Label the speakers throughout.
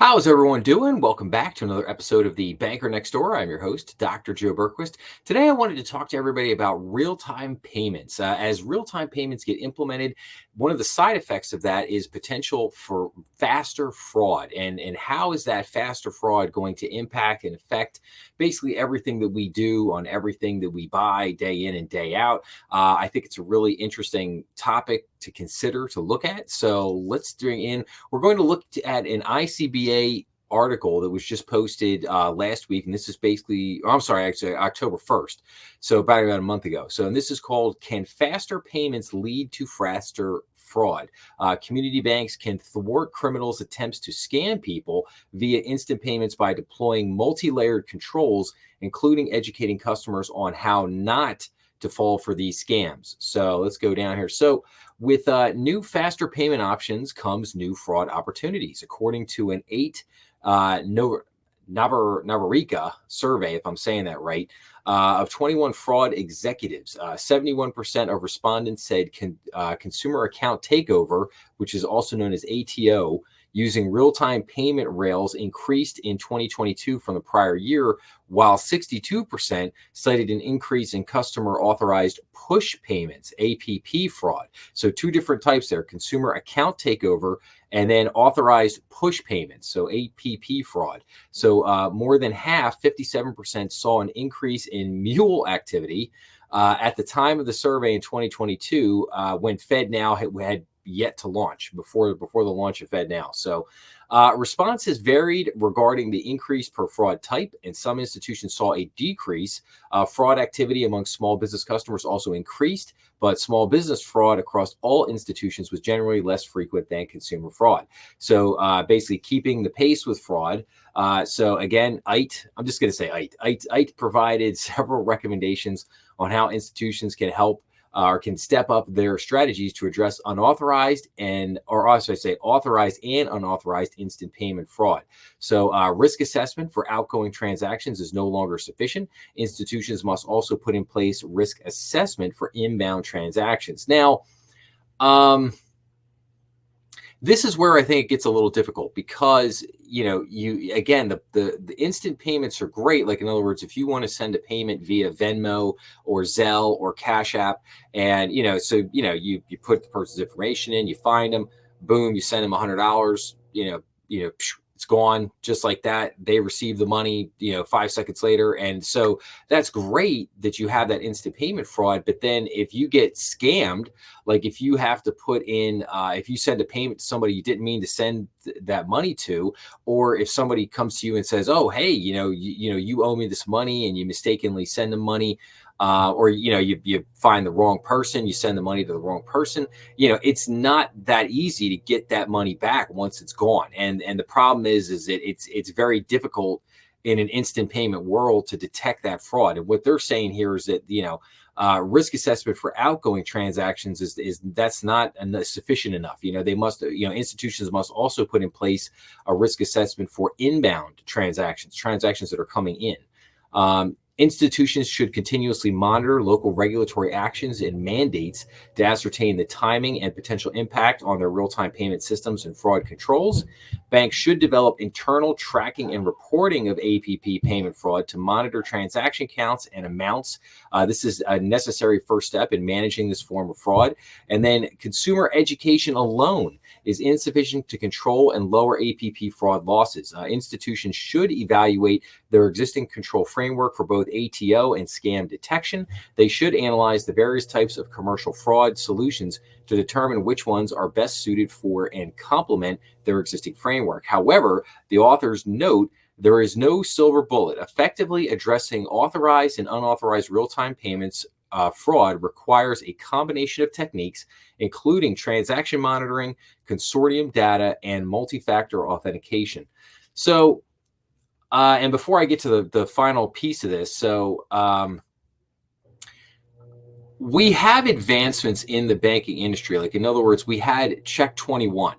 Speaker 1: How's everyone doing? Welcome back to another episode of the Banker Next Door. I'm your host, Dr. Joe Berquist. Today, I wanted to talk to everybody about real-time payments. As real-time payments get implemented, one of the side effects of that is potential for faster fraud. And how is that faster fraud going to impact and affect basically everything that we do on everything that we buy day in and day out? I think it's a really interesting topic to consider, to look at. So let's bring in, we're going to look at an ICBA article that was just posted last week. And this is basically, I'm sorry, actually October 1st. So about a month ago. So, and this is called, Can Faster Payments Lead to Faster Fraud? Community banks can thwart criminals' attempts to scam people via instant payments by deploying multi-layered controls, including educating customers on how not to fall for these scams. So let's go down here. So with new faster payment options comes new fraud opportunities. According to an Navarica survey, if I'm saying that right, of 21 fraud executives, 71% of respondents said consumer account takeover, which is also known as ATO, using real-time payment rails increased in 2022 from the prior year, while 62% cited an increase in customer authorized push payments, APP fraud. So two different types there, consumer account takeover and then authorized push payments, so APP fraud. So more than half, 57%, saw an increase in mule activity at the time of the survey in 2022 when FedNow had yet to launch before the launch of FedNow. So responses varied regarding the increase per fraud type, and some institutions saw a decrease. Fraud activity among small business customers also increased, but small business fraud across all institutions was generally less frequent than consumer fraud. So basically keeping the pace with fraud. So again, I'm just going to say IT provided several recommendations on how institutions can help or can step up their strategies to address authorized and unauthorized instant payment fraud. So risk assessment for outgoing transactions is no longer sufficient. Institutions must also put in place risk assessment for inbound transactions. Now, this is where I think it gets a little difficult because, the instant payments are great. Like, in other words, if you want to send a payment via Venmo or Zelle or Cash App, and, you put the person's information in, you find them, boom, you send them $100, it's gone just like that. They receive the money, 5 seconds later. And so that's great that you have that instant payment fraud. But then if you get scammed, like if you have to put in, if you send a payment to somebody you didn't mean to send that money to, or if somebody comes to you and says, oh, hey, you owe me this money, and you mistakenly send them money, or you find the wrong person, you send the money to the wrong person, it's not that easy to get that money back once it's gone. And the problem is that it's very difficult in an instant payment world to detect that fraud. And what they're saying here is that risk assessment for outgoing transactions is that's not sufficient enough. They must, institutions must also put in place a risk assessment for inbound transactions that are coming in. Institutions should continuously monitor local regulatory actions and mandates to ascertain the timing and potential impact on their real-time payment systems and fraud controls. Banks should develop internal tracking and reporting of APP payment fraud to monitor transaction counts and amounts. This is a necessary first step in managing this form of fraud. And then consumer education alone is insufficient to control and lower APP fraud losses. Institutions should evaluate their existing control framework for both ATO and scam detection. They should analyze the various types of commercial fraud solutions to determine which ones are best suited for and complement their existing framework. However, the authors note there is no silver bullet. Effectively addressing authorized and unauthorized real-time payments fraud requires a combination of techniques, including transaction monitoring, consortium data, and multi-factor authentication. So, and before I get to the final piece of this, so we have advancements in the banking industry. Like, in other words, we had Check 21,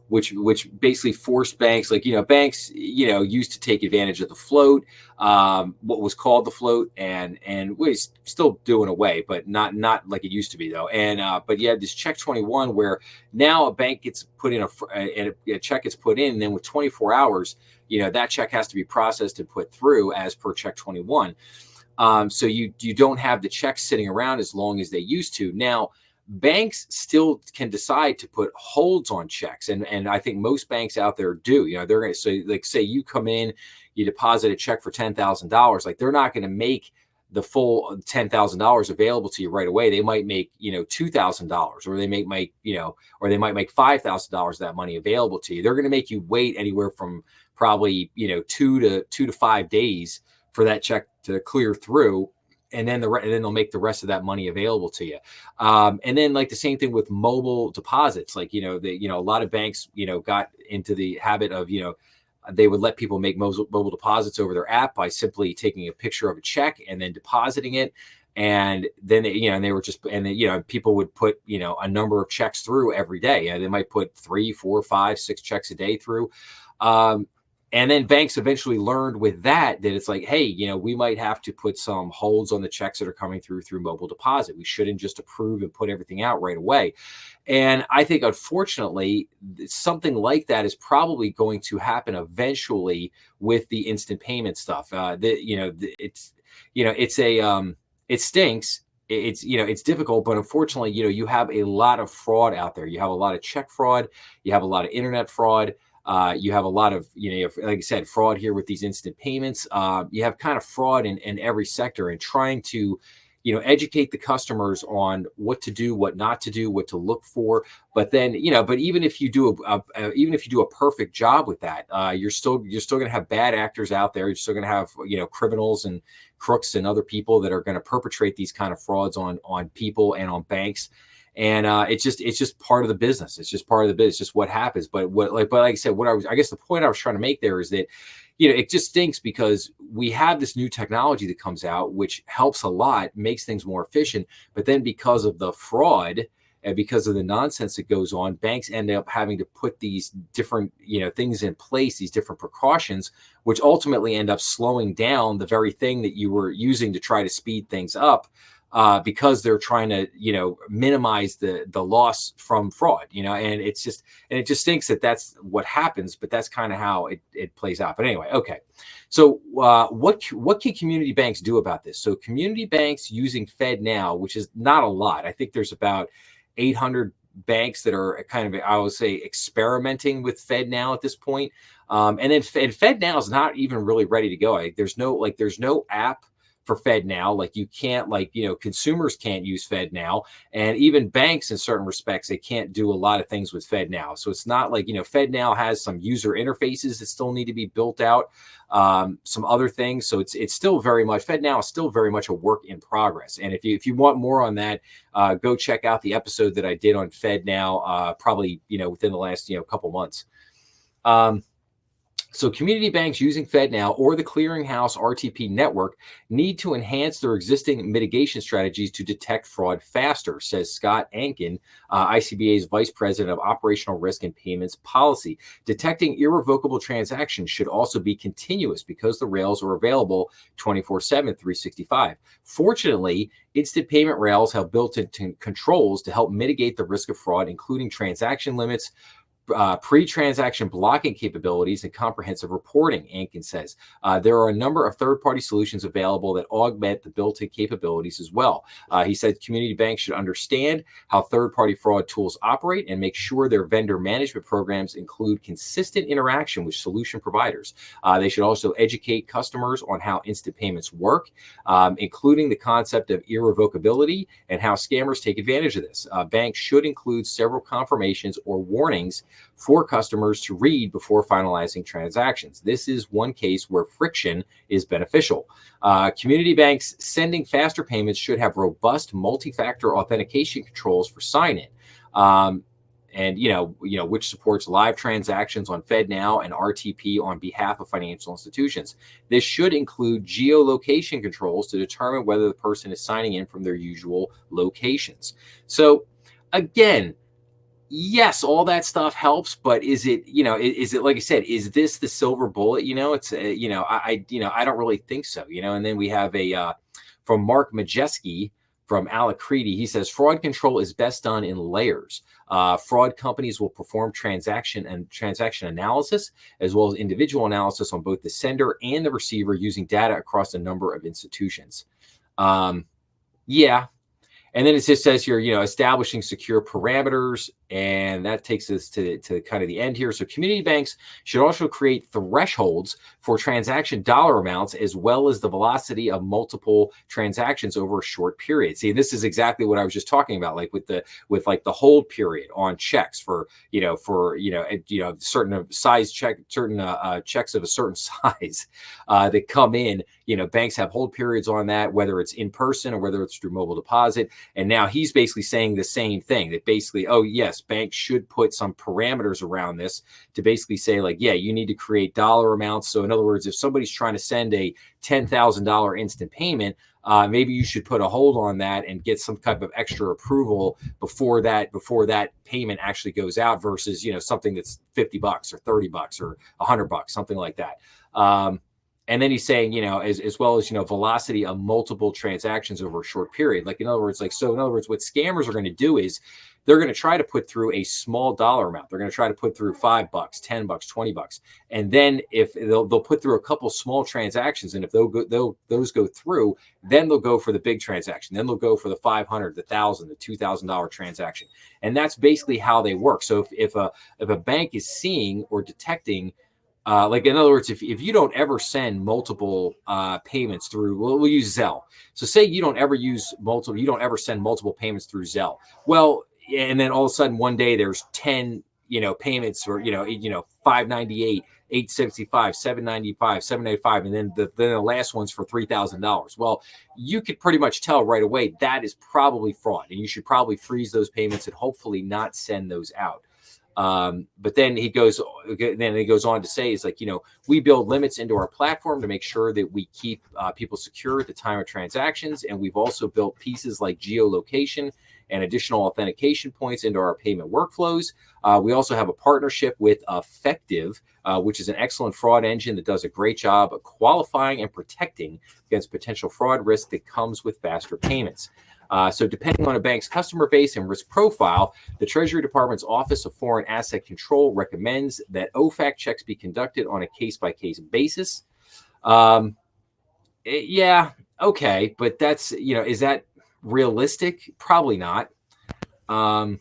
Speaker 1: which basically forced banks, like, banks, used to take advantage of the float, what was called the float, and was still doing away, but not like it used to be though. And but you have this check 21 where now a bank gets put in and a check gets put in, and then with 24 hours, that check has to be processed and put through as per check 21. So you don't have the checks sitting around as long as they used to. Now, banks still can decide to put holds on checks, and I think most banks out there do. They're going to say, like, say you come in, you deposit a check for $10,000, like they're not going to make the full $10,000 available to you right away. They might make $2,000, or they might make $5,000 that money available to you. They're going to make you wait anywhere from probably 2 to 5 days for that check to clear through, and then they'll make the rest of that money available to you. And then, like, the same thing with mobile deposits. Like, a lot of banks got into the habit of they would let people make mobile deposits over their app by simply taking a picture of a check and then depositing it. And then people would put a number of checks through every day. They might put 3, 4, 5, 6 checks a day through. And then banks eventually learned with that it's like, hey, we might have to put some holds on the checks that are coming through mobile deposit. We shouldn't just approve and put everything out right away. And I think, unfortunately, something like that is probably going to happen eventually with the instant payment stuff. It stinks. It's difficult, but unfortunately, you have a lot of fraud out there. You have a lot of check fraud. You have a lot of internet fraud. You have a lot of, like I said, fraud here with these instant payments. You have kind of fraud in every sector, and trying to, educate the customers on what to do, what not to do, what to look for. But then, but even if you do a perfect job with that, you're still going to have bad actors out there. You're still going to have, criminals and crooks and other people that are going to perpetrate these kind of frauds on people and on banks. And it's just part of the business. It's just part of the business. It's just what happens. But like I said, I guess the point I was trying to make there is that, it just stinks because we have this new technology that comes out, which helps a lot, makes things more efficient. But then because of the fraud and because of the nonsense that goes on, banks end up having to put these different, things in place, these different precautions, which ultimately end up slowing down the very thing that you were using to try to speed things up. Because they're trying to, minimize the loss from fraud, and it just stinks that that's what happens, but that's kind of how it plays out. But anyway, okay. So what can community banks do about this? So community banks using FedNow, which is not a lot. I think there's about 800 banks that are kind of, I would say, experimenting with FedNow at this point. And FedNow is not even really ready to go. There's no app for FedNow. Like, you can't, consumers can't use FedNow, and even banks in certain respects, they can't do a lot of things with FedNow. So it's not like, FedNow has some user interfaces that still need to be built out, some other things. So it's still very much, FedNow is still very much a work in progress. And if you want more on that, go check out the episode that I did on FedNow, probably, within the last, couple months. So community banks using FedNow or the clearinghouse RTP network need to enhance their existing mitigation strategies to detect fraud faster, says Scott Ankin, ICBA's Vice President of Operational Risk and Payments Policy. Detecting irrevocable transactions should also be continuous because the rails are available 24/7, 365. Fortunately, instant payment rails have built-in controls to help mitigate the risk of fraud, including transaction limits, pre-transaction blocking capabilities, and comprehensive reporting, Ankin says. There are a number of third-party solutions available that augment the built-in capabilities as well. He said community banks should understand how third-party fraud tools operate and make sure their vendor management programs include consistent interaction with solution providers. They should also educate customers on how instant payments work, including the concept of irrevocability and how scammers take advantage of this. Banks should include several confirmations or warnings for customers to read before finalizing transactions. This is one case where friction is beneficial. Community banks sending faster payments should have robust multi-factor authentication controls for sign-in. Which supports live transactions on FedNow and RTP on behalf of financial institutions. This should include geolocation controls to determine whether the person is signing in from their usual locations. So again, Yes, all that stuff helps, but is it, is it, like I said, is this the silver bullet? It's, I don't really think so. And then we have from Mark Majeski from Alacrity. He says fraud control is best done in layers. Fraud companies will perform transaction analysis as well as individual analysis on both the sender and the receiver using data across a number of institutions. Yeah, and then it just says here, establishing secure parameters. And that takes us to kind of the end here. So community banks should also create thresholds for transaction dollar amounts as well as the velocity of multiple transactions over a short period. See, this is exactly what I was just talking about, like with like the hold period on checks for, certain size certain checks of a certain size that come in. Banks have hold periods on that, whether it's in person or whether it's through mobile deposit. And now he's basically saying the same thing, that basically, oh, yes, banks should put some parameters around this to basically say, like, yeah, you need to create dollar amounts. So in other words, if somebody's trying to send a $10,000 instant payment, maybe you should put a hold on that and get some type of extra approval before that payment actually goes out versus, something that's $50 or $30 or $100, something like that. And then he's saying, as well as, velocity of multiple transactions over a short period. Like, in other words, what scammers are going to do is they're going to try to put through a small dollar amount. They're going to try to put through $5, $10, $20. And then if they'll put through a couple small transactions, and if those go through, then they'll go for the big transaction. Then they'll go for the $500, the $1,000, the $2,000 transaction. And that's basically how they work. So if a bank is seeing or detecting, like, in other words, if you don't ever send multiple payments through, we'll use Zelle. So say you don't ever send multiple payments through Zelle. Well, and then all of a sudden one day there's 10, payments for, 598, 865, 795, 785, and then the last one's for $3,000. Well, you could pretty much tell right away that is probably fraud, and you should probably freeze those payments and hopefully not send those out. But then he goes on to say, it's like, we build limits into our platform to make sure that we keep people secure at the time of transactions. And we've also built pieces like geolocation and additional authentication points into our payment workflows. We also have a partnership with Effective, which is an excellent fraud engine that does a great job of qualifying and protecting against potential fraud risk that comes with faster payments. So depending on a bank's customer base and risk profile, the Treasury Department's Office of Foreign Asset Control recommends that OFAC checks be conducted on a case-by-case basis. Yeah, okay, but that's, is that realistic? Probably not. And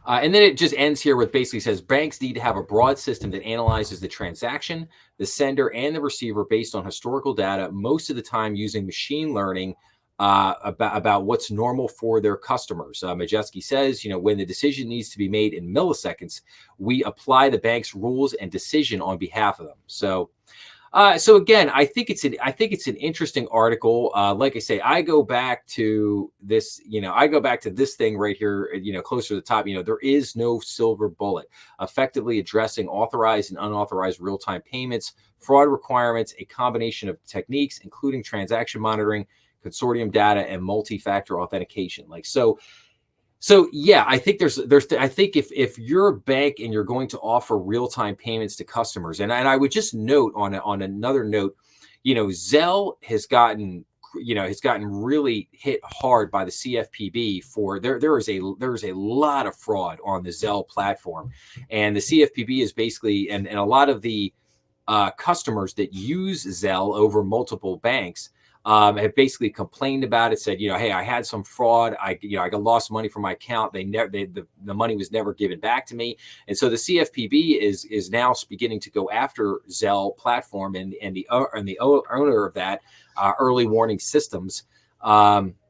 Speaker 1: then it just ends here with basically says banks need to have a broad system that analyzes the transaction, the sender, and the receiver based on historical data, most of the time using machine learning about what's normal for their customers. Majeski says, when the decision needs to be made in milliseconds, we apply the bank's rules and decision on behalf of them. So again, I think it's an interesting article. Like I say, I go back to this, thing right here, closer to the top. There is no silver bullet. Effectively addressing authorized and unauthorized real-time payments, fraud requirements, a combination of techniques, including transaction monitoring, consortium data, and multi-factor authentication. So yeah, I think I think if you're a bank and you're going to offer real-time payments to customers, and I would just note on another note, Zelle has gotten really hit hard by the CFPB for there is a lot of fraud on the Zelle platform, and the CFPB is basically and a lot of the customers that use Zelle over multiple banks have basically complained about it, said, hey, I had some fraud. I got lost money from my account. The money was never given back to me. And so the CFPB is now beginning to go after Zelle platform and the owner of that, Early Warning Systems,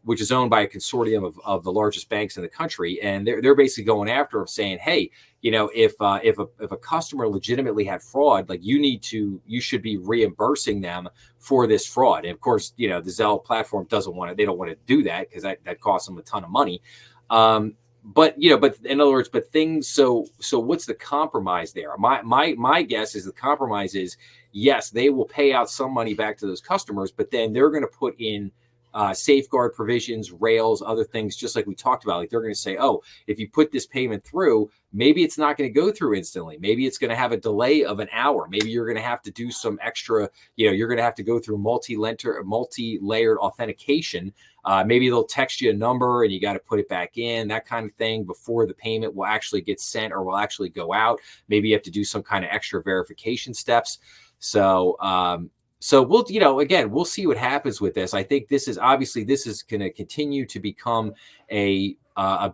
Speaker 1: which is owned by a consortium of the largest banks in the country. And they're basically going after them, saying, hey, if a customer legitimately had fraud, like you should be reimbursing them for this fraud. And of course, the Zelle platform they don't want to do that because that costs them a ton of money. But in other words, so what's the compromise there? My guess is the compromise is, yes, they will pay out some money back to those customers, but then they're going to put in safeguard provisions, rails, other things, just like we talked about. Like they're going to say, oh, if you put this payment through, maybe it's not going to go through instantly. Maybe it's going to have a delay of an hour. Maybe you're going to have to do some extra, you're going to have to go through multi-layered authentication. Maybe they'll text you a number and you got to put it back in, that kind of thing, before the payment will actually get sent or will actually go out. Maybe you have to do some kind of extra verification steps. So we'll, again, we'll see what happens with this. I think this is going to continue to become a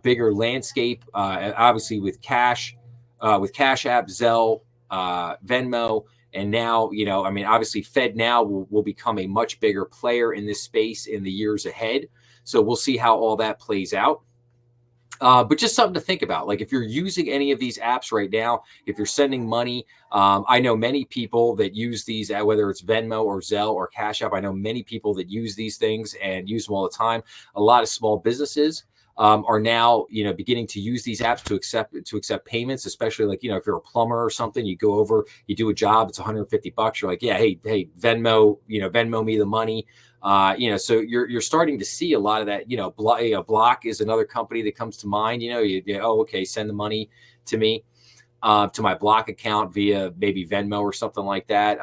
Speaker 1: bigger landscape, obviously with Cash App, Zelle, Venmo. And now, obviously FedNow will become a much bigger player in this space in the years ahead. So we'll see how all that plays out. But just something to think about. Like if you're using any of these apps right now, if you're sending money, I know many people that use these, whether it's Venmo or Zelle or Cash App. I know many people that use these things and use them all the time. A lot of small businesses are now, beginning to use these apps to accept payments, especially like, if you're a plumber or something, you go over, you do a job, it's $150. You're like, yeah, hey, Venmo, Venmo me the money. So you're starting to see a lot of that. Block is another company that comes to mind. Oh, okay, send the money to me, to my Block account via maybe Venmo or something like that,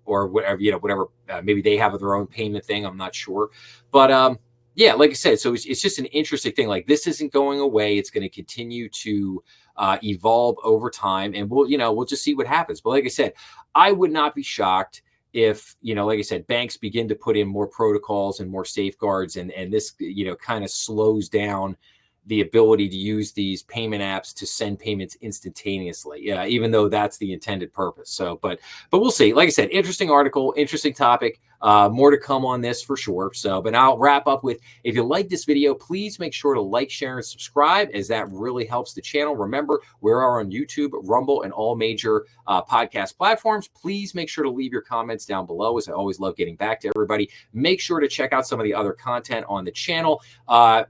Speaker 1: or whatever. Maybe they have their own payment thing. I'm not sure, but yeah, like I said, so it's just an interesting thing. Like this isn't going away. It's going to continue to evolve over time, and we'll just see what happens. But like I said, I would not be shocked if, like I said, banks begin to put in more protocols and more safeguards, and this, kind of slows down the ability to use these payment apps to send payments instantaneously. Yeah, even though that's the intended purpose. So, but we'll see. Like I said, interesting article, interesting topic. More to come on this for sure. So, but I'll wrap up with, if you like this video, please make sure to like, share, and subscribe, as that really helps the channel. Remember, we are on YouTube, Rumble, and all major podcast platforms. Please make sure to leave your comments down below, as I always love getting back to everybody. Make sure to check out some of the other content on the channel.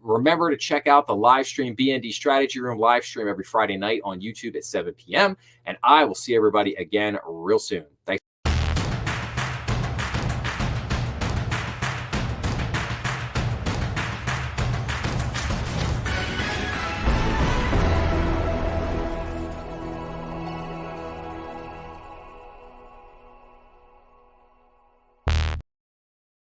Speaker 1: Remember to check out the live stream, BND Strategy Room live stream every Friday night on YouTube at 7 p.m. And I will see everybody again real soon.